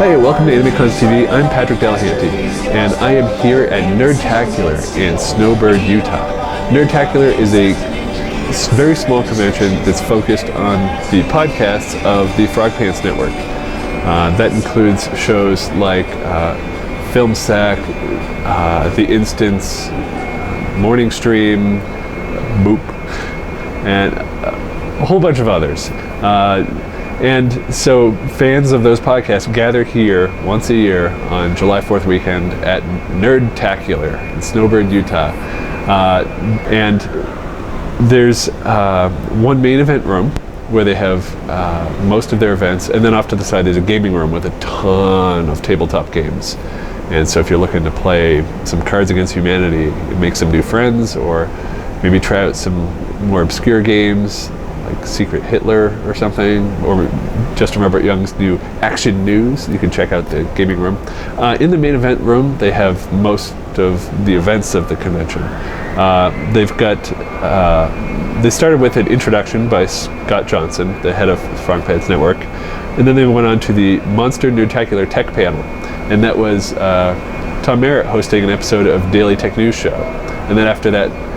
Hey, welcome to AnimeCons TV. I'm Patrick Delahanty, and I am here at Nerdtacular in Snowbird, Utah. Nerdtacular is a very small convention that's focused on the podcasts of the Frogpants network. That includes shows like Film Sack, The Instance, Morning Stream, Boop, and a whole bunch of others. And so fans of those podcasts gather here once a year on July 4th weekend at Nerdtacular in Snowbird, Utah. And there's one main event room where they have most of their events, and then off to the side there's a gaming room with a ton of tabletop games. And so if you're looking to play some Cards Against Humanity, make some new friends, or maybe try out some more obscure games like Secret Hitler or something, or Justin Robert Young's new Action News, you can check out the gaming room. In the main event room, they have most of the events of the convention. They've got, they started with an introduction by Scott Johnson, the head of Frogpants Network, and then they went on to the Monster Nerdtacular Tech Panel, and that was Tom Merritt hosting an episode of Daily Tech News Show. And then after that,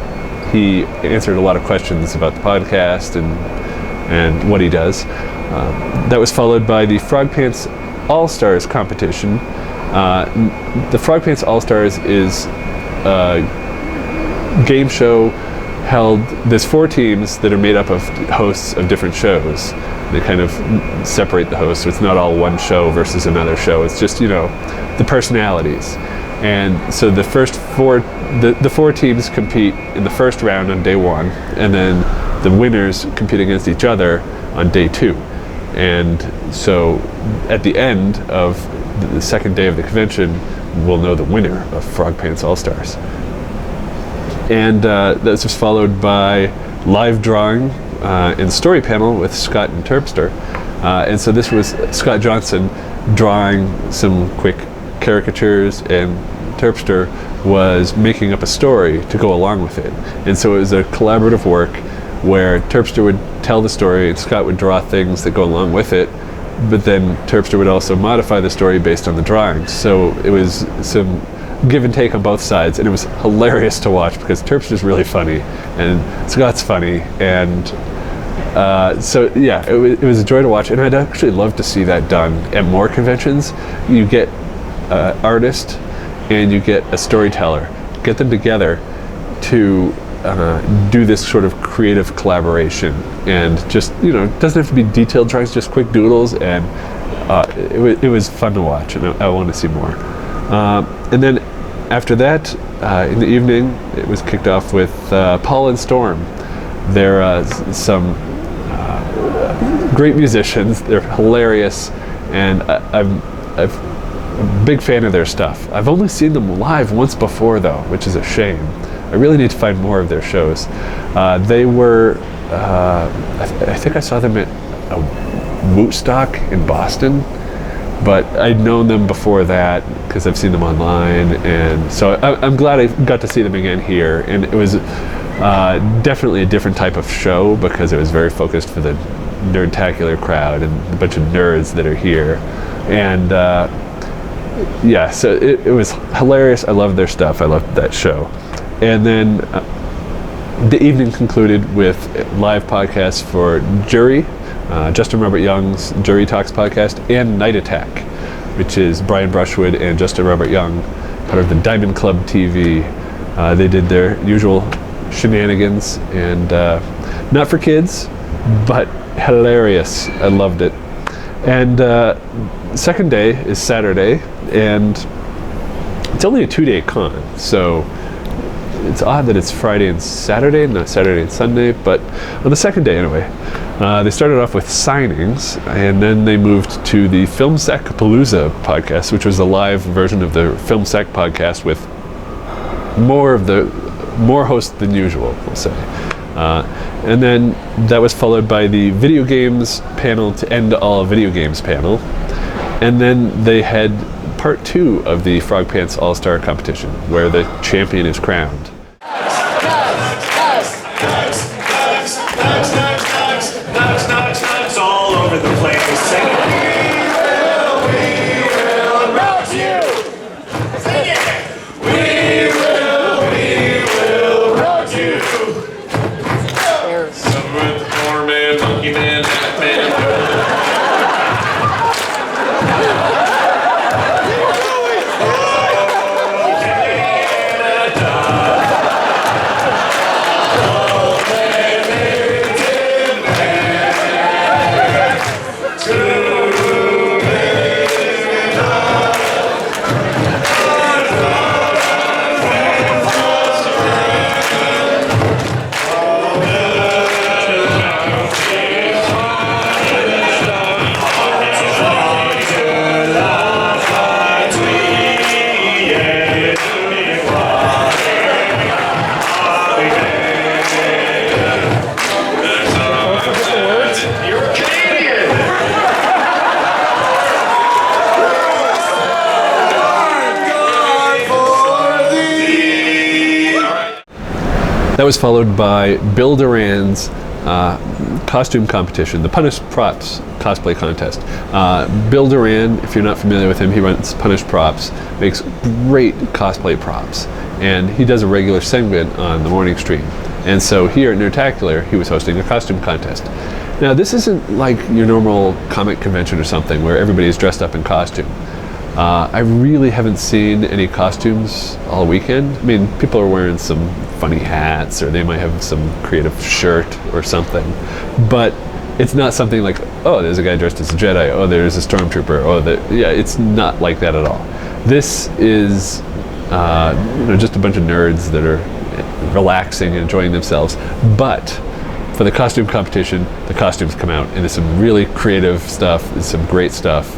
he answered a lot of questions about the podcast and what he does. That was followed by the Frogpants All-Stars competition. The Frogpants All-Stars is a game show held. There's 4 teams that are made up of hosts of different shows. They kind of separate the hosts, so it's not all one show versus another show. It's just, you know, the personalities. And so the first 4 teams compete in the first round on day 1, and then the winners compete against each other on day 2. And so at the end of the second day of the convention, we'll know the winner of Frogpants All-Stars. And this was followed by live drawing and story panel with Scott and Terpster. And so this was Scott Johnson drawing some quick caricatures, and Terpster was making up a story to go along with it. And so it was a collaborative work where Terpster would tell the story and Scott would draw things that go along with it, but then Terpster would also modify the story based on the drawings. So it was some give and take on both sides, and it was hilarious to watch because Terpster's really funny and Scott's funny, and so yeah, it was a joy to watch, and I'd actually love to see that done at more conventions. You get artist and you get a storyteller, get them together to do this sort of creative collaboration, and just, you know, it doesn't have to be detailed drawings, just quick doodles, and it was fun to watch, and I want to see more. And then after that, in the evening, it was kicked off with Paul and Storm. They're some great musicians. They're hilarious, and I'm a big fan of their stuff. I've only seen them live once before, though, which is a shame. I really need to find more of their shows. They were, I think I saw them at Wootstock in Boston, but I'd known them before that because I've seen them online, and so I'm glad I got to see them again here. And it was definitely a different type of show because it was very focused for the Nerdtacular crowd and a bunch of nerds that are here. And yeah, so it was hilarious. I loved their stuff. I loved that show. And then the evening concluded with live podcasts for Jury, Justin Robert Young's Jury Talks podcast, and Night Attack, which is Brian Brushwood and Justin Robert Young, part of the Diamond Club TV. They did their usual shenanigans, and not for kids, but hilarious. I loved it. And second day is Saturday, and it's only a 2-day con, so it's odd that it's Friday and Saturday, not Saturday and Sunday, but on the second day anyway. They started off with signings, and then they moved to the Film Sack Palooza podcast, which was a live version of the Film Sack podcast with more hosts than usual, we'll say. And then that was followed by the video games panel to end all video games panel. And then they had part 2 of the Frogpants All-Star competition, where the champion is crowned. All over the place. That was followed by Bill Duran's costume competition, the Punished Props cosplay contest. Bill Duran, if you're not familiar with him, he runs Punished Props, makes great cosplay props, and he does a regular segment on the morning stream. And so here at Nerdtacular, he was hosting a costume contest. Now, this isn't like your normal comic convention or something where everybody's dressed up in costume. I really haven't seen any costumes all weekend. I mean, people are wearing some funny hats, or they might have some creative shirt or something, but it's not something like, oh, there's a guy dressed as a Jedi, oh, there's a stormtrooper, yeah, it's not like that at all. This is just a bunch of nerds that are relaxing and enjoying themselves, but for the costume competition, the costumes come out, and there's some really creative stuff, there's some great stuff,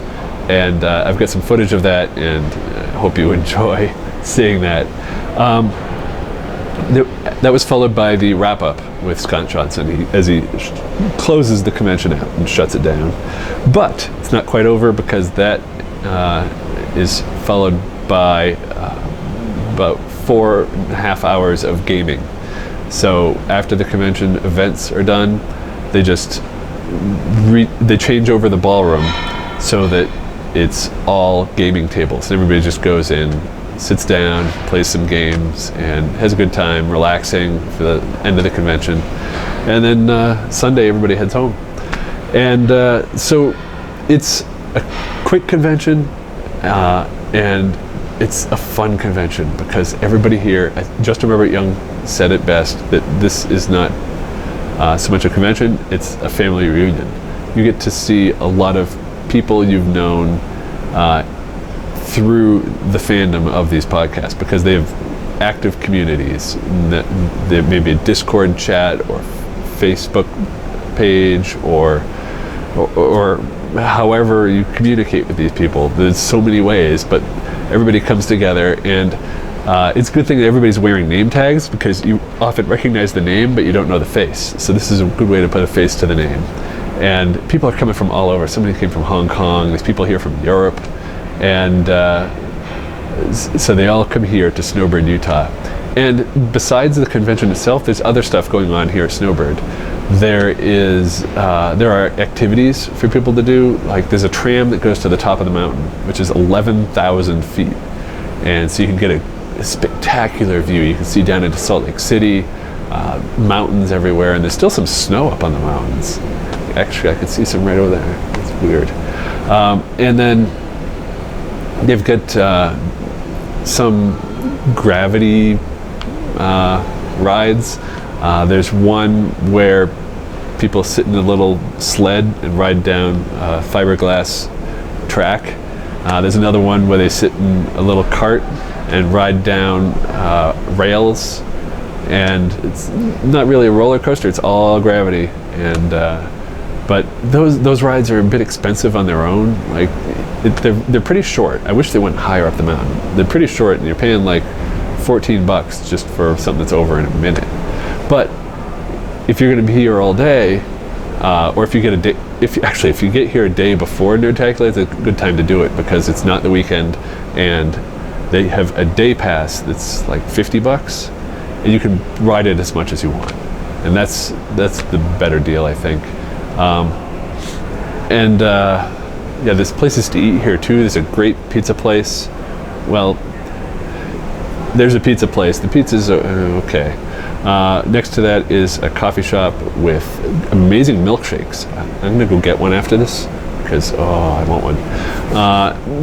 and I've got some footage of that, and I hope you enjoy seeing that. That was followed by the wrap-up with Scott Johnson as he closes the convention out and shuts it down. But it's not quite over, because that is followed by about 4.5 hours of gaming. So after the convention events are done, they just they change over the ballroom so that it's all gaming tables. Everybody just goes in, sits down, plays some games, and has a good time relaxing for the end of the convention. And then Sunday, everybody heads home. And so it's a quick convention, and it's a fun convention because everybody here, Justin Robert Young said it best, that this is not so much a convention, it's a family reunion. You get to see a lot of people you've known through the fandom of these podcasts, because they have active communities. There may be a Discord chat or Facebook page or however you communicate with these people. There's so many ways, but everybody comes together, and it's a good thing that everybody's wearing name tags, because you often recognize the name but you don't know the face. So this is a good way to put a face to the name. And people are coming from all over. Somebody came from Hong Kong, there's people here from Europe, and so they all come here to Snowbird, Utah. And besides the convention itself, there's other stuff going on here at Snowbird. There are activities for people to do. Like, there's a tram that goes to the top of the mountain, which is 11,000 feet. And so you can get a spectacular view. You can see down into Salt Lake City, mountains everywhere, and there's still some snow up on the mountains. Actually, I could see some right over there. It's weird. And then they've got some gravity rides. There's one where people sit in a little sled and ride down a fiberglass track. There's another one where they sit in a little cart and ride down rails. And it's not really a roller coaster, it's all gravity. And but those rides are a bit expensive on their own. Like, they're pretty short. I wish they went higher up the mountain. They're pretty short, and you're paying like $14 just for something that's over in a minute. But if you're going to be here all day, or if you get if you get here a day before Nerdtacular, it's a good time to do it, because it's not the weekend, and they have a day pass that's like $50, and you can ride it as much as you want, and that's the better deal, I think. Yeah, there's places to eat here too. There's a great pizza place. Well, there's a pizza place. The pizzas are okay. Next to that is a coffee shop with amazing milkshakes. I'm gonna go get one after this, because I want one.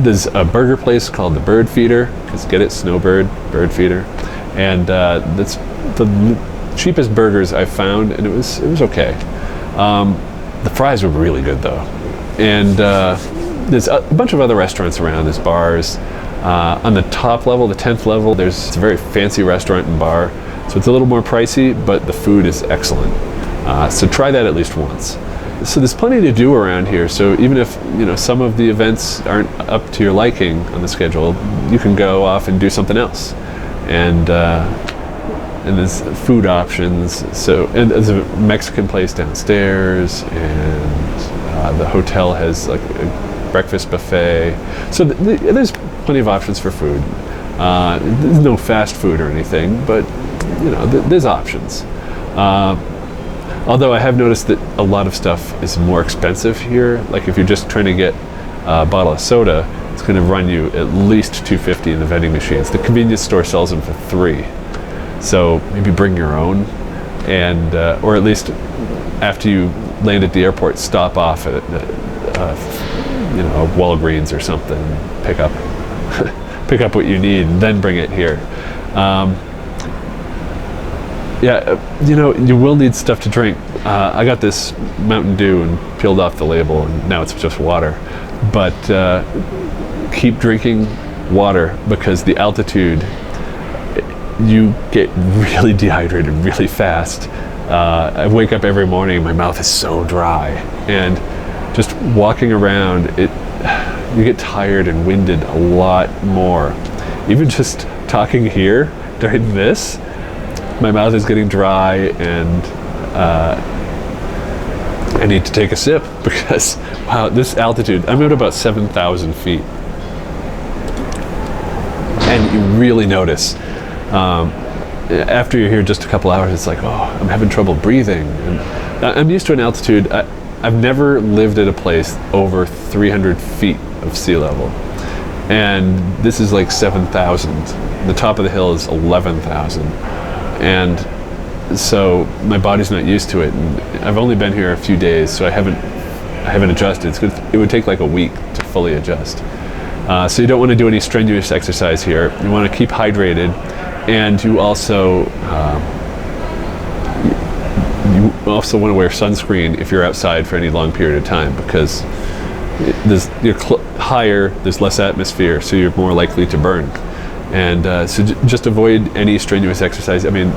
There's a burger place called the Bird Feeder, because get it, Snowbird, Bird Feeder, and that's the cheapest burgers I've found, and it was okay. The fries were really good though. And there's a bunch of other restaurants around. There's bars. On the top level, the 10th level, it's a very fancy restaurant and bar. So it's a little more pricey, but the food is excellent. So try that at least once. So there's plenty to do around here. So even if some of the events aren't up to your liking on the schedule, you can go off and do something else. And there's food options. So, and there's a Mexican place downstairs, and the hotel has like a breakfast buffet. So there's plenty of options for food. There's no fast food or anything, but there's options. Although I have noticed that a lot of stuff is more expensive here. Like if you're just trying to get a bottle of soda, it's going to run you at least $2.50 in the vending machines. The convenience store sells them for $3. So maybe bring your own, and or at least after you land at the airport, stop off at Walgreens or something, pick up what you need, and then bring it here. You will need stuff to drink. I got this Mountain Dew and peeled off the label, and now it's just water. But keep drinking water, because the altitude, you get really dehydrated really fast. I wake up every morning, my mouth is so dry, and just walking around, you get tired and winded a lot more. Even just talking here during this, my mouth is getting dry, and I need to take a sip, because wow, this altitude, I'm at about 7,000 feet, and you really notice after you're here just a couple hours, it's like, oh, I'm having trouble breathing. And I'm used to an altitude. I've never lived at a place over 300 feet of sea level, and this is like 7,000. The top of the hill is 11,000, and so my body's not used to it. And I've only been here a few days, so I haven't adjusted. It would take like a week to fully adjust. So you don't want to do any strenuous exercise here. You want to keep hydrated, and you also want to wear sunscreen if you're outside for any long period of time, because you're higher, there's less atmosphere, so you're more likely to burn. And so just avoid any strenuous exercise. I mean,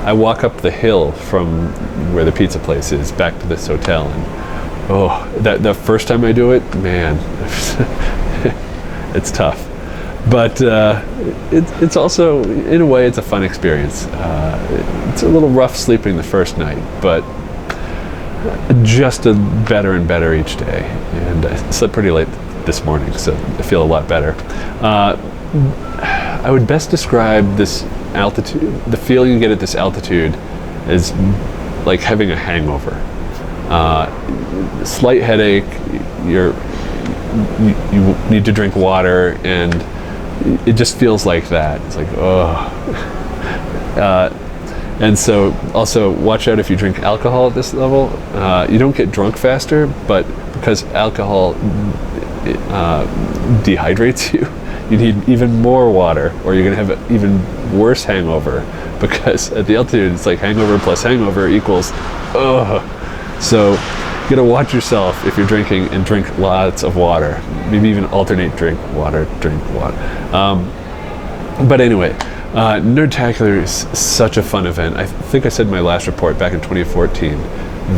I walk up the hill from where the pizza place is back to this hotel, and the first time I do it, man, it's tough. But it's also, in a way, it's a fun experience. It's a little rough sleeping the first night, but just better and better each day. And I slept pretty late this morning, so I feel a lot better. I would best describe this altitude, the feeling you get at this altitude, as like having a hangover. Slight headache, you need to drink water, and it just feels like that. It's like, oh. And so also watch out if you drink alcohol at this level. You don't get drunk faster, but because alcohol dehydrates you, you need even more water, or you're going to have an even worse hangover, because at the altitude it's like hangover plus hangover equals So you got to watch yourself if you're drinking, and drink lots of water. Maybe even alternate drink water. But anyway, Nerdtacular is such a fun event. I think I said in my last report back in 2014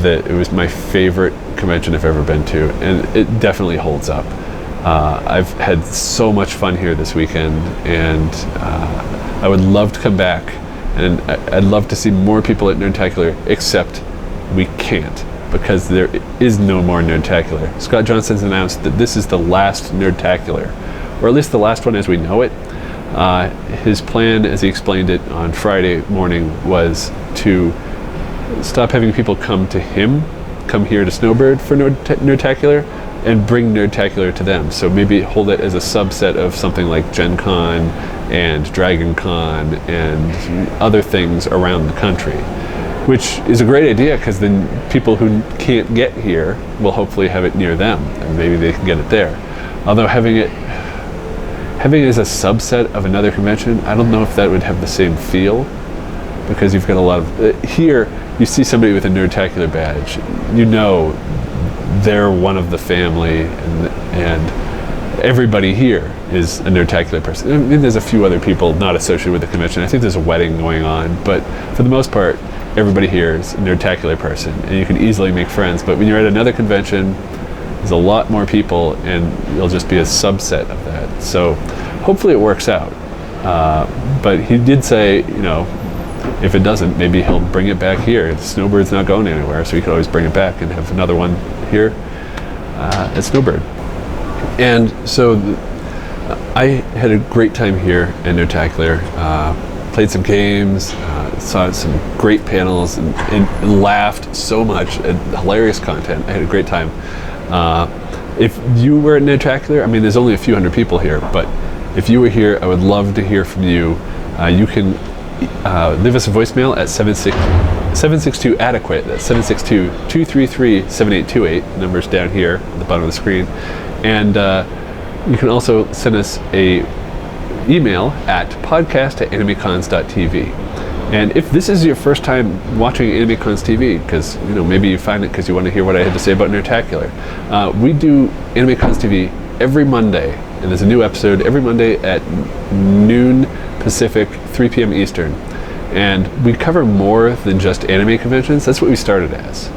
that it was my favorite convention I've ever been to, and it definitely holds up. I've had so much fun here this weekend, and I would love to come back, and I'd love to see more people at Nerdtacular, except we can't, because there is no more Nerdtacular. Scott Johnson's announced that this is the last Nerdtacular, or at least the last one as we know it. His plan, as he explained it on Friday morning, was to stop having people come here to Snowbird for Nerdtacular, and bring Nerdtacular to them. So maybe hold it as a subset of something like Gen Con and Dragon Con and other things around the country, which is a great idea, because then people who can't get here will hopefully have it near them, and maybe they can get it there. Although having it as a subset of another convention, I don't know if that would have the same feel, because you've got a lot of here. You see somebody with a Nerdtacular badge, you know they're one of the family, and everybody here is a Nerdtacular person. I mean, there's a few other people not associated with the convention. I think there's a wedding going on, but for the most part, everybody here is a Nerdtacular person, and you can easily make friends. But when you're at another convention, there's a lot more people, and you'll just be a subset of that. So hopefully it works out. But he did say, if it doesn't, maybe he'll bring it back here. Snowbird's not going anywhere, so he could always bring it back and have another one here at Snowbird. And so I had a great time here at Nerdtacular. Played some games, saw some great panels and laughed so much at hilarious content. I had a great time. If you were at Nerdtacular, I mean, there's only a few hundred people here, but if you were here, I would love to hear from you. You can leave us a voicemail at 762-ADEQUATE. That's 762-233-7828. Numbers down here at the bottom of the screen. And you can also send us a email at podcast@animecons.tv. And if this is your first time watching AnimeCons TV, because maybe you find it because you want to hear what I had to say about Nerdtacular, we do AnimeCons TV every Monday, and there's a new episode every Monday at noon Pacific, 3 p.m. Eastern. And we cover more than just anime conventions. That's what we started as.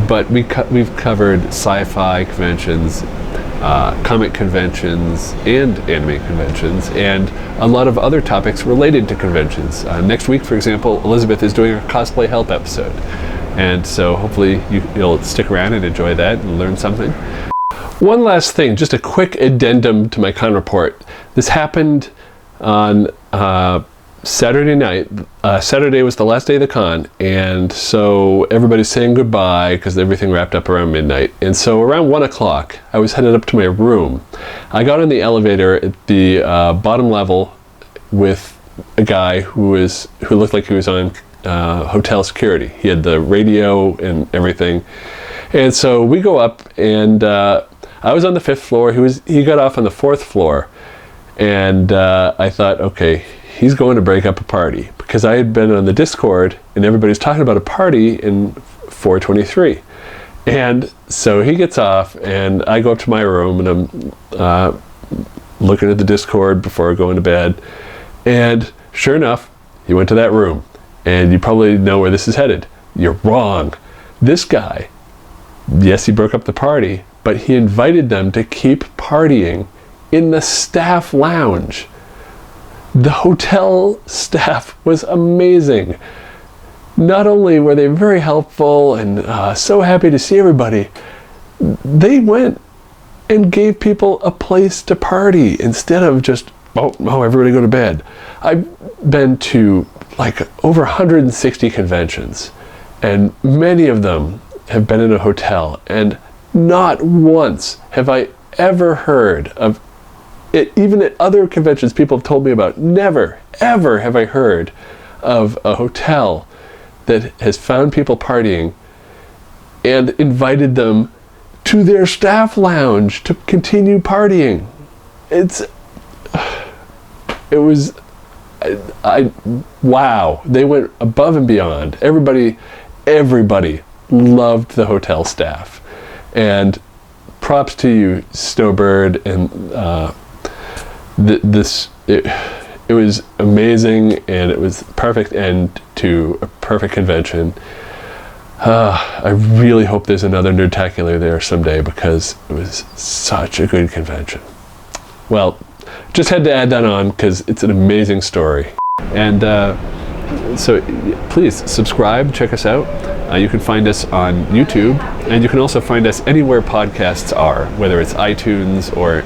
But we've covered sci-fi conventions, comic conventions, and anime conventions, and a lot of other topics related to conventions. Next week, for example, Elizabeth is doing a cosplay help episode. And so hopefully you'll stick around and enjoy that and learn something. One last thing, just a quick addendum to my con report. This happened on Saturday night. Saturday was the last day of the con, and so everybody's saying goodbye because everything wrapped up around midnight. And so around 1 o'clock, I was headed up to my room. I got on the elevator at the bottom level with a guy who looked like he was on hotel security. He had the radio and everything. And so we go up, and I was on the 5th floor. He got off on the 4th floor, and I thought, okay, he's going to break up a party, because I had been on the Discord and everybody's talking about a party in 423. And so he gets off, and I go up to my room, and I'm looking at the Discord before going to bed. And sure enough, he went to that room. And you probably know where this is headed. You're wrong. This guy, yes, he broke up the party, but he invited them to keep partying in the staff lounge. The hotel staff was amazing. Not only were they very helpful and so happy to see everybody, they went and gave people a place to party instead of just, oh, everybody go to bed. I've been to like over 160 conventions, and many of them have been in a hotel, and not once have I ever heard of it. Even at other conventions people have told me about, never, ever have I heard of a hotel that has found people partying and invited them to their staff lounge to continue partying. Wow, they went above and beyond. Everybody loved the hotel staff. And props to you, Snowbird, and it was amazing, and it was perfect end to a perfect convention. I really hope there's another Nerdtacular there someday, because it was such a good convention. Well, just had to add that on because it's an amazing story. And so please subscribe, check us out. You can find us on YouTube, and you can also find us anywhere podcasts are, whether it's iTunes or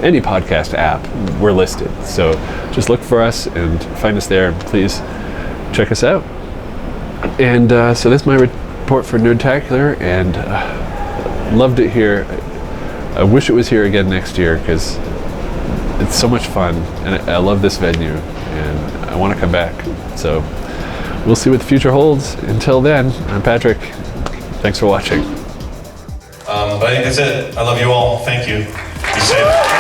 any podcast app. We're listed. So just look for us and find us there, and please check us out. And so that's my report for Nerdtacular, and loved it here. I wish it was here again next year, because it's so much fun, and I love this venue, and I want to come back. So we'll see what the future holds. Until then, I'm Patrick. Thanks for watching. But I think that's it. I love you all. Thank you. Be safe.